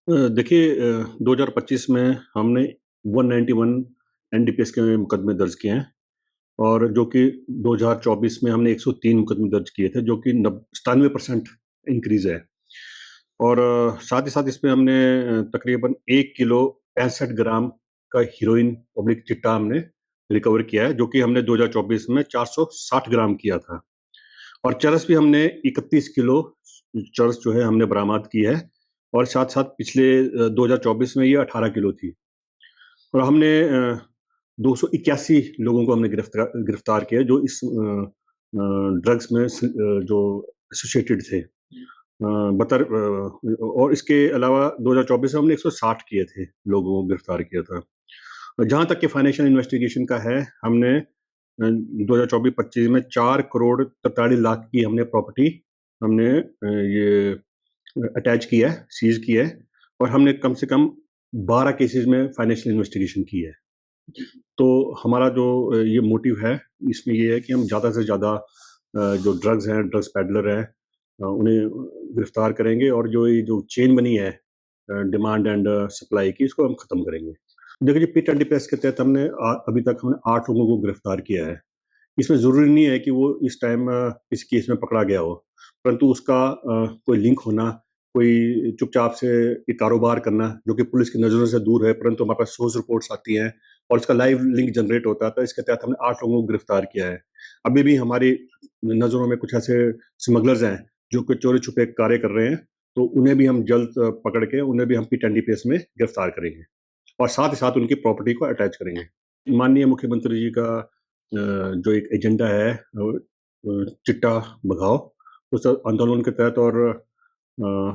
देखिए 2025 में हमने 191 एनडीपीएस के मुकदमे दर्ज किए हैं और जो कि 2024 में हमने 103 मुकदमे दर्ज किए थे, जो कि 97% इंक्रीज़ है। और साथ ही साथ इसमें हमने तकरीबन 1 किलो 65 ग्राम का हीरोइन पब्लिक चिट्टा हमने रिकवर किया है, जो कि हमने 2024 में 460 ग्राम किया था। और चरस भी हमने 31 किलो चरस जो है हमने बरामद की है और साथ-साथ पिछले 2024 में ये 18 किलो थी। और हमने 281 लोगों को हमने गिरफ्तार किया जो इस ड्रग्स में जो एसोसिएटेड थे। और इसके अलावा 2024 में हमने 160 किए थे, लोगों को गिरफ्तार किया था। जहाँ तक कि फाइनेंशियल इन्वेस्टिगेशन का है, हमने 2024-25 में 4 करोड़ 43 लाख की हमने प्रॉपर्टी हमने ये अटैच किया है, सीज़ किया है और हमने कम से कम 12 केसेज़ में फाइनेंशियल इन्वेस्टिगेशन की है। तो हमारा जो ये मोटिव है, इसमें ये है कि हम ज़्यादा से ज़्यादा जो ड्रग्स हैं, ड्रग्स पैडलर हैं, उन्हें गिरफ्तार करेंगे और जो ये जो चेन बनी है डिमांड एंड सप्लाई की, इसको हम ख़त्म करेंगे। देखिए जी, पिट एनडीपीएस के तहत अभी तक हमने 8 लोगों को गिरफ्तार किया है। इसमें ज़रूरी नहीं है कि वो इस टाइम इस केस में पकड़ा गया हो, परंतु उसका कोई लिंक होना, कोई चुपचाप से ये कारोबार करना, जो कि पुलिस की नज़रों से दूर है, परंतु हमारे पास सोर्स रिपोर्ट्स आती हैं और इसका लाइव लिंक जनरेट होता है, तो इसके तहत हमने 8 लोगों को गिरफ्तार किया है। अभी भी हमारी नज़रों में कुछ ऐसे स्मगलर्स हैं, जो कि चोरी-छुपे कार्य कर रहे हैं, तो उन्हें भी हम जल्द पकड़ के उन्हें भी हम पिट एनडीपीएस में गिरफ्तार करेंगे और साथ ही साथ उनकी प्रॉपर्टी को अटैच करेंगे। माननीय मुख्यमंत्री जी का जो एक एजेंडा है चिट्टा भगाओ, उस आंदोलन के तहत और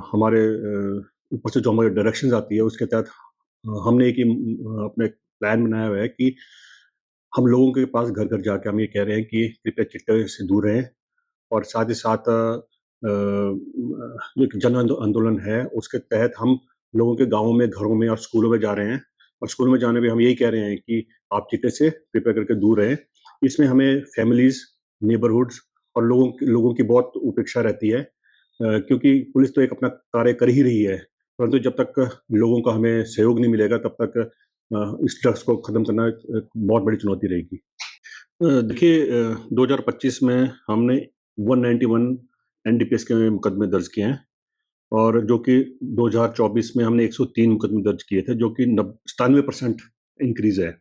हमारे ऊपर से जो हमारी डायरेक्शंस आती है उसके तहत हमने एक अपने प्लान बनाया हुआ है कि हम लोगों के पास घर-घर जाके हम ये कह रहे हैं कि कृपया चिट्टे से दूर रहें और साथ ही साथ जो एक जन आंदोलन है उसके तहत हम लोगों के गाँवों में, घरों में और स्कूलों में जा रहे हैं और स्कूलों में जाने में हम यही कह रहे हैं कि आप चिट्टे से कृपया करके दूर रहें। इसमें हमें फैमिलीज़, नेबरहुड्स और लोगों की बहुत उपेक्षा रहती है क्योंकि पुलिस तो एक अपना कार्य कर ही रही है, परंतु जब तक लोगों का हमें सहयोग नहीं मिलेगा तब तक इस ड्रग्स को खत्म करना एक बहुत बड़ी चुनौती रहेगी। देखिए 2025 में हमने 191 एनडीपीएस के मुकदमे दर्ज किए हैं और जो कि 2024 में हमने 103 मुकदमे दर्ज किए थे, जो कि 97% इंक्रीज़ है।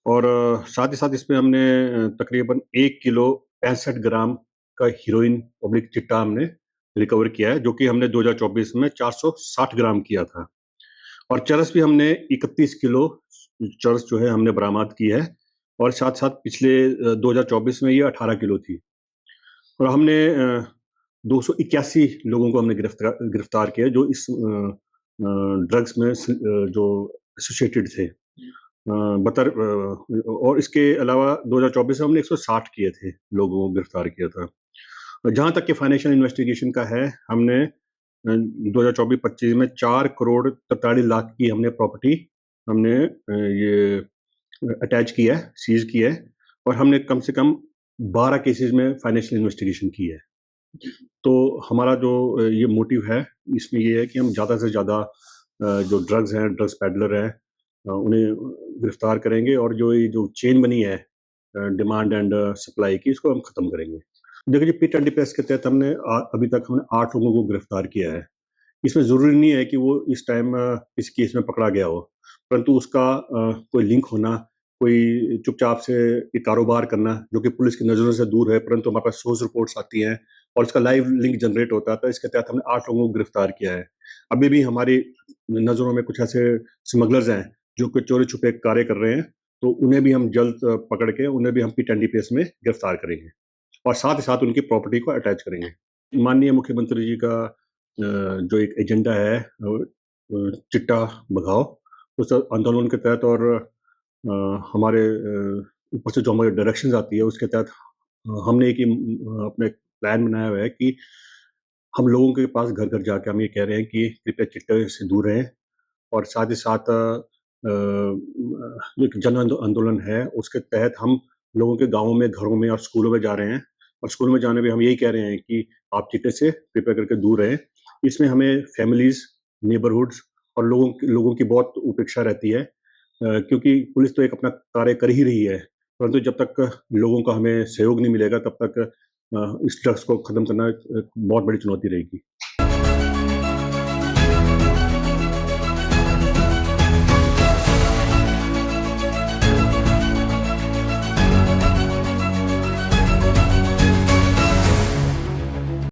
और साथ ही साथ इसमें हमने तकरीबन 1 किलो 65 ग्राम का हीरोइन पब्लिक चिट्टा हमने रिकवर किया है, जो कि हमने 2024 में 460 ग्राम किया था। और चरस भी हमने 31 किलो चरस जो है हमने बरामद की है और साथ-साथ पिछले 2024 में ये 18 किलो थी। और हमने 281 लोगों को हमने गिरफ्तार किया जो इस ड्रग्स में जो एसोसिएटेड थे। और इसके अलावा 2024 में हमने 160 किए थे, लोगों को गिरफ्तार किया था। जहाँ तक कि फाइनेंशियल इन्वेस्टिगेशन का है, हमने 2024-25 में 4 करोड़ 43 लाख की हमने प्रॉपर्टी हमने ये अटैच किया है, सीज़ किया है और हमने कम से कम 12 केसेज़ में फाइनेंशियल इन्वेस्टिगेशन की है। तो हमारा जो ये मोटिव है, इसमें ये है कि हम ज़्यादा से ज़्यादा जो ड्रग्स हैं, ड्रग्स पैडलर हैं, उन्हें गिरफ्तार करेंगे और जो ये जो चेन बनी है डिमांड एंड सप्लाई की, इसको हम ख़त्म करेंगे। देखिए जी, पिट एनडीपीएस के तहत अभी तक हमने 8 लोगों को गिरफ्तार किया है। इसमें ज़रूरी नहीं है कि वो इस टाइम इस केस में पकड़ा गया हो, परंतु उसका कोई लिंक होना, कोई चुपचाप से ये कारोबार करना, जो कि पुलिस की नज़रों से दूर है, परंतु हमारे पास सोर्स रिपोर्ट्स आती हैं और इसका लाइव लिंक जनरेट होता है, तो इसके तहत हमने 8 लोगों को गिरफ्तार किया है। अभी भी हमारी नज़रों में कुछ ऐसे स्मगलर्स हैं, जो कि चोरी-छुपे कार्य कर रहे हैं, तो उन्हें भी हम जल्द पकड़ के उन्हें भी हम पिट एनडीपीएस में गिरफ्तार करेंगे और साथ ही साथ उनकी प्रॉपर्टी को अटैच करेंगे। माननीय मुख्यमंत्री जी का जो एक एजेंडा है चिट्टा भगाओ, उस आंदोलन के तहत और हमारे ऊपर से जो हमारी डायरेक्शंस आती है उसके तहत हमने एक अपने प्लान बनाया हुआ है कि हम लोगों के पास घर-घर जाके हम ये कह रहे हैं कि कृपया चिट्टे से दूर रहें और साथ ही साथ जो एक जन आंदोलन है उसके तहत हम लोगों के गाँवों में, घरों में और स्कूलों में जा रहे हैं और स्कूलों में जाने में हम यही कह रहे हैं कि आप चिट्टे से कृपया करके दूर रहें। इसमें हमें फैमिलीज़, नेबरहुड्स और लोगों की बहुत उपेक्षा रहती है, क्योंकि पुलिस तो एक अपना कार्य कर ही रही है, परंतु जब तक लोगों का हमें सहयोग नहीं मिलेगा तब तक इस ड्रग्स को खत्म करना एक बहुत बड़ी चुनौती रहेगी।